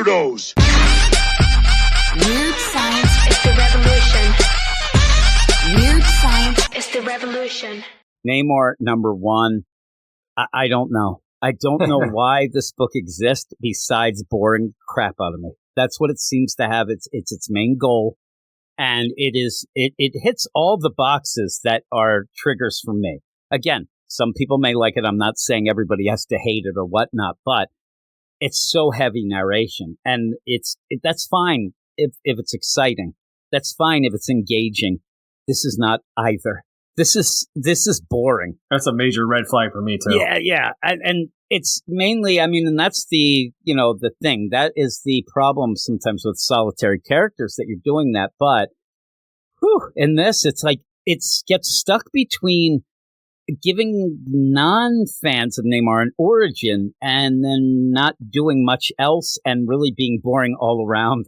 weirdos. Weird science is the revolution. Weird science is the revolution. Namor, number one. I don't know. I don't know why this book exists besides boring crap out of me. That's what it seems to have. It's its main goal. And it hits all the boxes that are triggers for me. Again, some people may like it. I'm not saying everybody has to hate it or whatnot, but it's so heavy narration. And that's fine if it's exciting. That's fine if it's engaging. This is not either. This is boring. That's a major red flag for me too. Yeah. And it's mainly, and that's the thing. That is the problem sometimes with solitary characters, that you're doing that. But in this, it's like it gets stuck between giving non-fans of Namor an origin and then not doing much else and really being boring all around.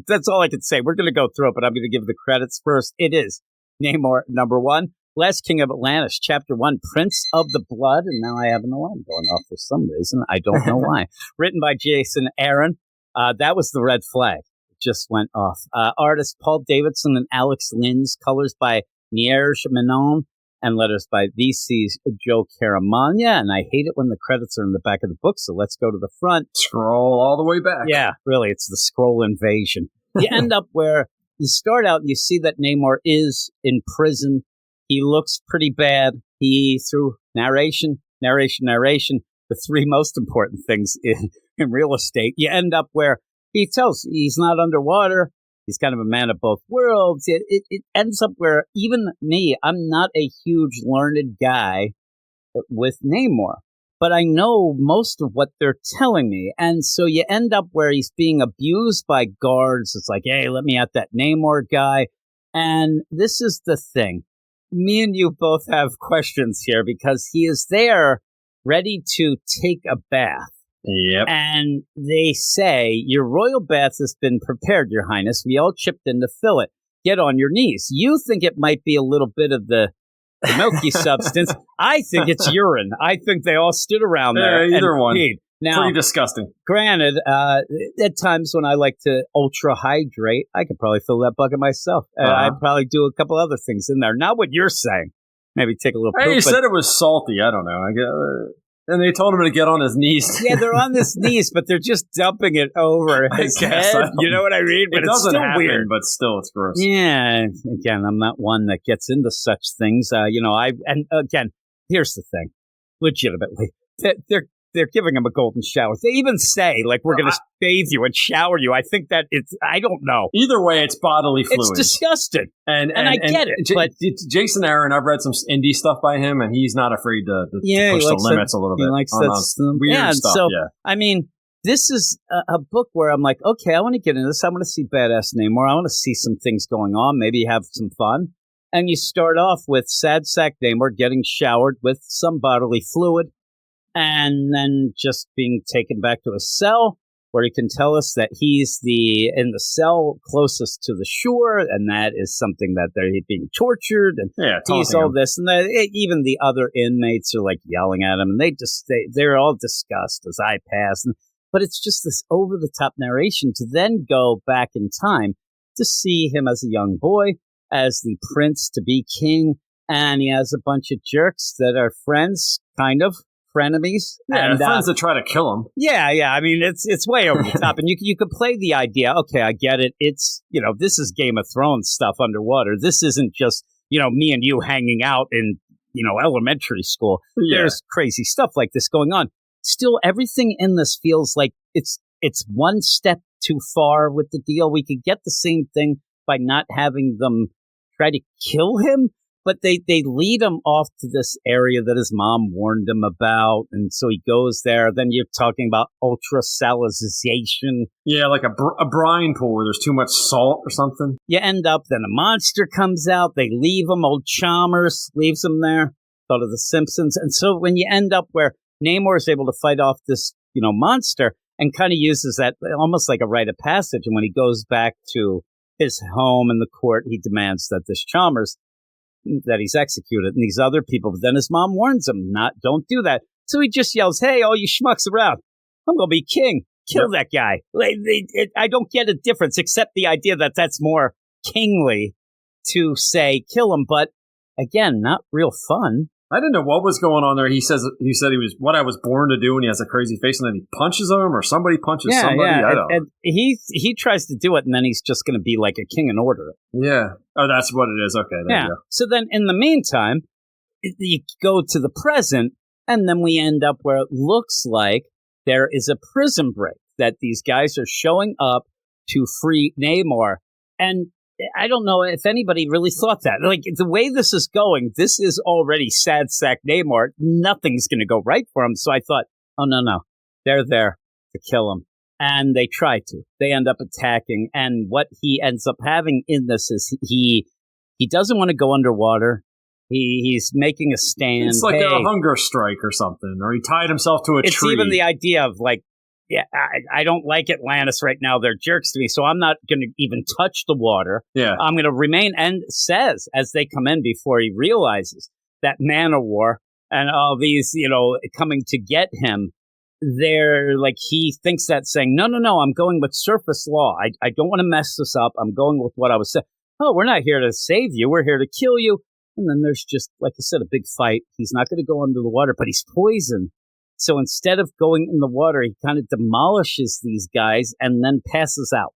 That's all I can say. We're going to go through it, but I'm going to give the credits first. It is Namor, number one. Last King of Atlantis, Chapter 1, Prince of the Blood. And now I have an alarm going off for some reason. I don't know why. Written by Jason Aaron. That was the red flag. It just went off. Artists Paul Davidson and Alex Lins. Colors by Nierge Menon. And letters by VC's Joe Caramagna. And I hate it when the credits are in the back of the book, so let's go to the front. Scroll all the way back. Yeah, really. It's the scroll invasion. You end up where you start out and you see that Namor is in prison. He looks pretty bad. Through narration, the three most important things in real estate, you end up where he tells he's not underwater. He's kind of a man of both worlds. It ends up where even me, I'm not a huge learned guy with Namor, but I know most of what they're telling me. And so you end up where he's being abused by guards. It's like, hey, let me at that Namor guy. And this is the thing. Me and you both have questions here because he is there ready to take a bath. Yep. And they say, your royal bath has been prepared, Your Highness. We all chipped in to fill it. Get on your knees. You think it might be a little bit of the milky substance. I think it's urine. I think they all stood around there. Either one. Peed. Now, pretty disgusting. Granted, at times when I like to ultra hydrate, I could probably fill that bucket myself. I'd probably do a couple other things in there. Not what you're saying. Maybe take a little poop. Hey, you said it was salty. I don't know. And they told him to get on his knees. Yeah, they're on his knees, but they're just dumping it over his head. You know what I mean? But it's still happen, weird. But still, it's gross. Yeah. Again, I'm not one that gets into such things. And again, here's the thing. Legitimately, they're giving him a golden shower. They even say, like, we're going to bathe you and shower you. I think that I don't know. Either way, it's bodily fluid. It's disgusting. And I get it. But Jason Aaron, I've read some indie stuff by him, and he's not afraid to push the limits a little bit. He likes that weird stuff. So, this is a book where I'm like, okay, I want to get into this. I want to see Badass Namor. I want to see some things going on, maybe have some fun. And you start off with sad sack Namor getting showered with some bodily fluid. And then just being taken back to a cell where he can tell us that he's in the cell closest to the shore, and that is something that they're being tortured, and he's all this, and even the other inmates are like yelling at him, and they're all disgusted as I pass. But it's just this over the top narration to then go back in time to see him as a young boy, as the prince to be king, and he has a bunch of jerks that are friends, kind of. Frenemies. Yeah, and friends that try to kill him. Yeah. I mean, it's way over the top. And you could play the idea, okay, I get it. It's, this is Game of Thrones stuff underwater. This isn't just, me and you hanging out in, elementary school. Yeah. There's crazy stuff like this going on. Still, everything in this feels like it's one step too far with the deal. We could get the same thing by not having them try to kill him. But they lead him off to this area that his mom warned him about, and so he goes there. Then you're talking about ultra-salinization. Yeah, like a brine pool where there's too much salt or something. You end up, then a monster comes out. They leave him. Old Chalmers leaves him there. Thought of The Simpsons. And so when you end up where Namor is able to fight off this, monster and kind of uses that almost like a rite of passage. And when he goes back to his home in the court, he demands that this Chalmers that he's executed, and these other people, but then his mom warns him, don't do that. So he just yells, hey, all you schmucks around, I'm going to be king. Kill that guy. Like, I don't get a difference, except the idea that that's more kingly to say kill him. But again, not real fun. I didn't know what was going on there. He said he was what I was born to do, and he has a crazy face, and then he punches him, or somebody punches somebody. Yeah. I don't know. And he tries to do it, and then he's just going to be like a king and order it. Yeah. Oh, that's what it is. Okay. There you go. So then, in the meantime, you go to the present, and then we end up where it looks like there is a prison break, that these guys are showing up to free Namor. And I don't know if anybody really thought that. Like, the way this is going, this is already sad sack Namor. Nothing's going to go right for him. So I thought, oh, no. They're there to kill him. And they try to. They end up attacking. And what he ends up having in this is he doesn't want to go underwater. He's making a stand. It's like a hunger strike or something. Or he tied himself to a tree. It's even the idea of like, yeah, I don't like Atlantis right now. They're jerks to me, so I'm not going to even touch the water. Yeah. I'm going to remain, and says, as they come in before he realizes that Man-O-War and all these, coming to get him, they're like, he thinks that saying, no, I'm going with surface law. I don't want to mess this up. I'm going with what I was saying. Oh, we're not here to save you. We're here to kill you. And then there's just, like I said, a big fight. He's not going to go under the water, but he's poisoned. So instead of going in the water, he kind of demolishes these guys and then passes out.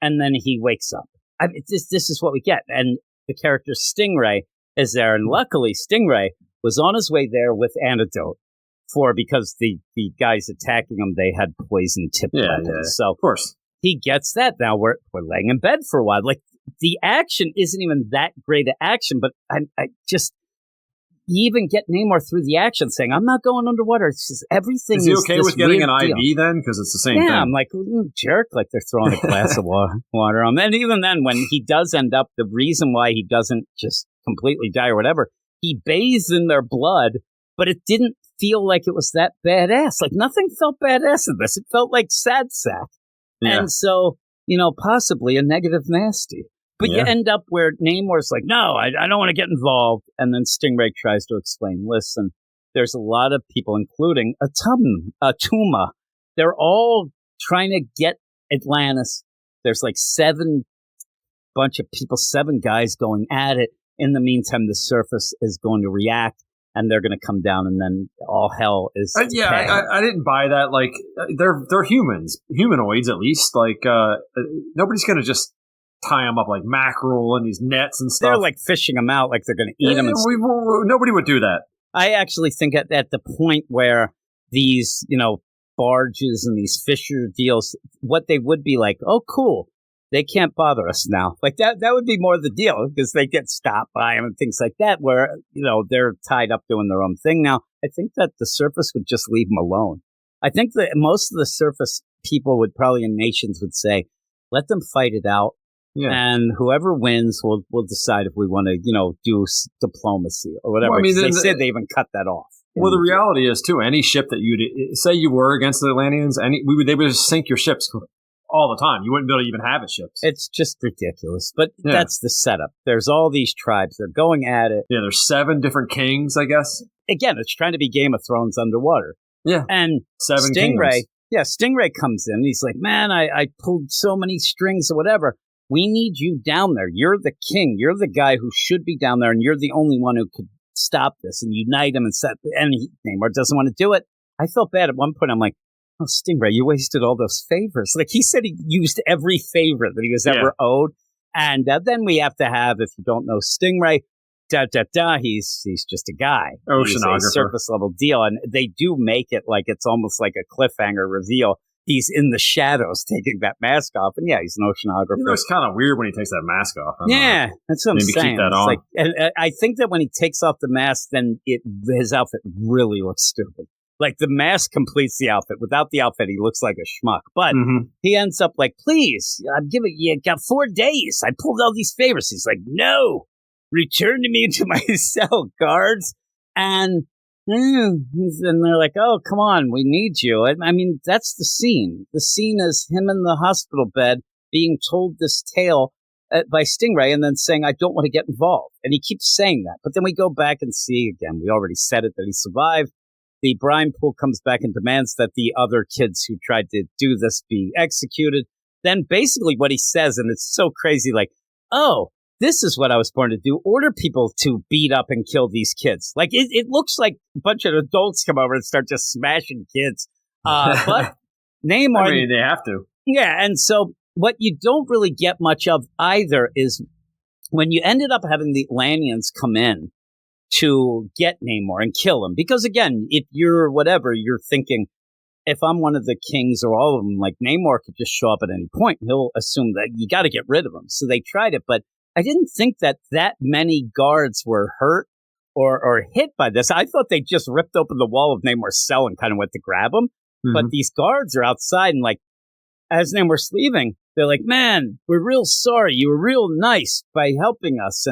And then he wakes up. This is what we get. And the character Stingray is there. And luckily, Stingray was on his way there with antidote because the guys attacking him, they had poison tipped weapons. Yeah. So of course he gets that. Now we're laying in bed for a while. Like, the action isn't even that great of action, but I just... You even get Namor through the action saying, I'm not going underwater. It's just everything is he okay with getting an IV deal. then? Because it's the same thing. Yeah, I'm like, jerk, like they're throwing a glass of water on him. And even then, when he does end up, the reason why he doesn't just completely die or whatever, he bathes in their blood, but it didn't feel like it was that badass. Like, nothing felt badass in this. It felt like sad sack. Yeah. And so, possibly a negative nasty. But you end up where Namor's like, no, I don't want to get involved. And then Stingray tries to explain, listen, there's a lot of people, including Tuma. They're all trying to get Atlantis. There's like 7 guys going at it. In the meantime, the surface is going to react, and they're going to come down, and then all hell is I didn't buy that. Like, they're humanoids at least. Like, nobody's going to just tie them up like mackerel and these nets and stuff. They're like fishing them out, like they're going to eat them. Nobody would do that. I actually think at the point where these, barges and these fisher deals, what they would be like, oh, cool, they can't bother us now. Like that would be more the deal, because they get stopped by them and things like that, where, they're tied up doing their own thing. Now, I think that the surface would just leave them alone. I think that most of the surface people would probably, in nations, would say, let them fight it out. Yeah. And whoever wins will decide if we want to, do diplomacy or whatever. Well, they said they even cut that off. Well, the reality is, too, any ship that you'd say you were against the Atlanteans, they would just sink your ships all the time. You wouldn't be able to even have ships. It's just ridiculous. But that's the setup. There's all these tribes. They're going at it. Yeah, there's 7 different kings, I guess. Again, it's trying to be Game of Thrones underwater. Yeah. And 7 Stingray, kings. Yeah, Stingray comes in. He's like, man, I pulled so many strings or whatever. We need you down there. You're the king. You're the guy who should be down there, and you're the only one who could stop this and unite him. And Namor doesn't want to do it. I felt bad at one point. I'm like, oh, Stingray, you wasted all those favors. Like, he said he used every favor that he was ever owed. And then we have to have, if you don't know Stingray, he's just a guy. Oceanographer. He's a surface level deal. And they do make it like it's almost like a cliffhanger reveal. He's in the shadows taking that mask off. And he's an oceanographer. It's kind of weird when he takes that mask off. That's what I'm saying. Keep that on. Like, and I think that when he takes off the mask, then his outfit really looks stupid. Like, the mask completes the outfit. Without the outfit, he looks like a schmuck. But he ends up like, please, I'm giving you got 4 days. I pulled all these favors. He's like, no, return to me to my cell, guards. And they're like, oh, come on, we need you. I mean, that's the scene. The scene is him in the hospital bed being told this tale by Stingray and then saying, I don't want to get involved. And he keeps saying that. But then we go back and see again. We already said it, that he survived. The brine pool comes back and demands that the other kids who tried to do this be executed. Then basically what he says, and it's so crazy, like, oh, this is what I was born to do. Order people to beat up and kill these kids. Like, it looks like a bunch of adults come over and start just smashing kids. But Namor... I mean, they have to. Yeah, and so what you don't really get much of either is when you ended up having the Atlanteans come in to get Namor and kill him. Because again, if you're whatever, you're thinking, if I'm one of the kings or all of them, like Namor could just show up at any point and he'll assume that you got to get rid of him. So they tried it, but I didn't think that many guards were hurt or hit by this. I thought they just ripped open the wall of Namor's cell and kind of went to grab him. Mm-hmm. But these guards are outside and like, as Namor's leaving, they're like, man, we're real sorry. You were real nice by helping us.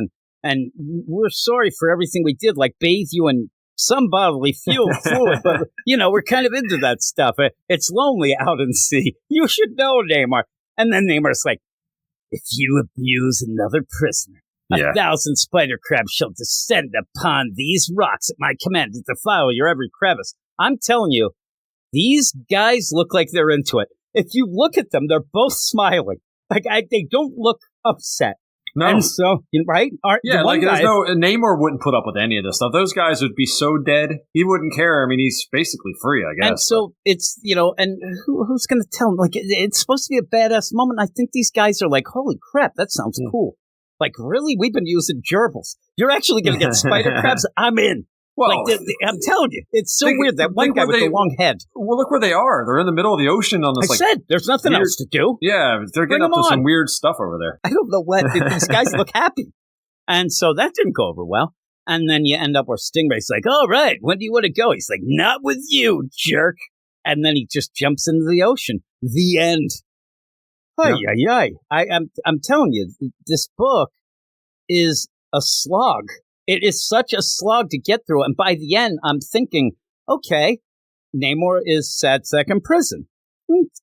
And we're sorry for everything we did, like bathe you in some bodily fluid. But, we're kind of into that stuff. It's lonely out in sea. You should know, Namor. And then Namor's like, if you abuse another prisoner, 1,000 spider crabs shall descend upon these rocks at my command to defile your every crevice. I'm telling you, these guys look like they're into it. If you look at them, they're both smiling. Like, they don't look upset. No. And so, right? Namor wouldn't put up with any of this stuff. Those guys would be so dead. He wouldn't care. I mean, he's basically free, I guess. And so it's, and who's going to tell him? Like, it's supposed to be a badass moment. I think these guys are like, holy crap, that sounds cool. Like, really? We've been using gerbils. You're actually going to get spider crabs? I'm in. Well, like, I'm telling you, it's so weird. That one guy with the long head. Well, look where they are. They're in the middle of the ocean on this. I said, there's nothing else to do. Yeah, they're getting up to some weird stuff over there. I don't know what. These guys look happy. And so that didn't go over well. And then you end up where Stingray's like, all right, when do you want to go? He's like, not with you, jerk. And then he just jumps into the ocean. The end. I'm telling you, this book is a slog. It is such a slog to get through. And by the end, I'm thinking, okay, Namor is sad sack in prison.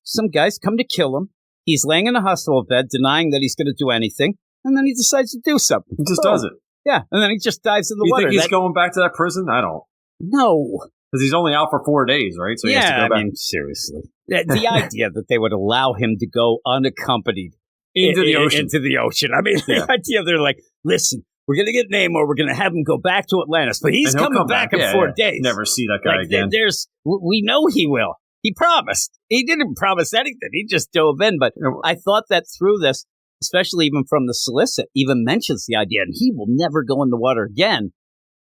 Some guys come to kill him. He's laying in a hospital bed, denying that he's going to do anything. And then he decides to do something. He just does it. Yeah. And then he just dives in the water. You think he's going back to that prison? I don't. No. Because he's only out for 4 days, right? So he has to go back. I mean, seriously. The idea that they would allow him to go unaccompanied into the ocean. Into the ocean. I mean, the idea they're like, listen, we're going to get Namor. We're going to have him go back to Atlantis. But he's coming back in 4 days. Never see that guy again. We know he will. He promised. He didn't promise anything. He just dove in. But I thought that through this, especially even from the solicit, even mentions the idea, and he will never go in the water again.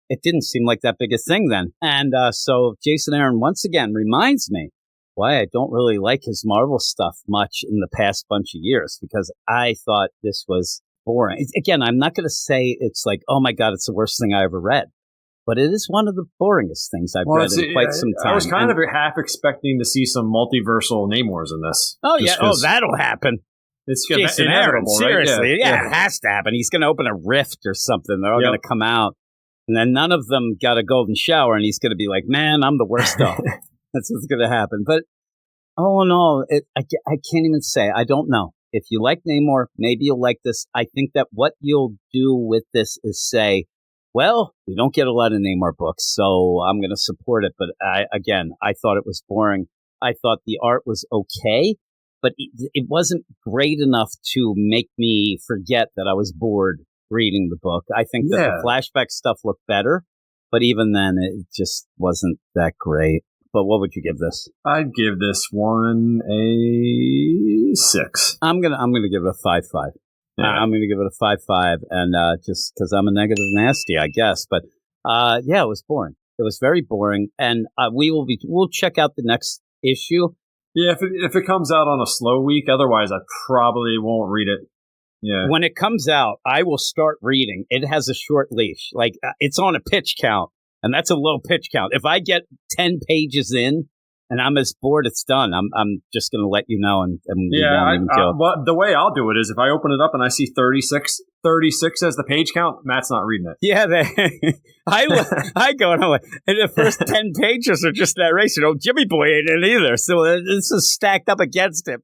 It didn't seem like that big a thing then. And so Jason Aaron once again reminds me why I don't really like his Marvel stuff much in the past bunch of years, because I thought this was boring. Again, I'm not going to say it's like, oh my God, it's the worst thing I ever read. But it is one of the boringest things I've read in quite some time. I was kind of half expecting to see some multiversal Namors in this. Oh, yeah. Oh, that'll happen. It's Jason Aaron, seriously. Right? Yeah, it has to happen. He's going to open a rift or something. They're all going to come out. And then none of them got a golden shower, and he's going to be like, man, I'm the worst of them. That's what's going to happen. But all in all, I can't even say. I don't know. If you like Namor, maybe you'll like this. I think that what you'll do with this is say, well, we don't get a lot of Namor books, so I'm going to support it. But I thought it was boring. I thought the art was okay, but it wasn't great enough to make me forget that I was bored reading the book. I think that the flashback stuff looked better, but even then, it just wasn't that great. But what would you give this? I'd give this one a 6. I'm gonna give it a 5.5. Yeah. I'm gonna give it a 5.5, and just because I'm a negative nasty, I guess. But it was boring. It was very boring, and we'll check out the next issue. Yeah, if it comes out on a slow week, otherwise I probably won't read it. Yeah. When it comes out, I will start reading. It has a short leash. Like, it's on a pitch count, and that's a low pitch count. If I get 10 pages in and I'm as bored, it's done. I'm just going to let you know. And the way I'll do it is if I open it up and I see 36 as the page count, Matt's not reading it. Yeah, I go and I'm like, and the first 10 pages are just narration. Oh, Jimmy Boy ain't in either. So this is stacked up against him.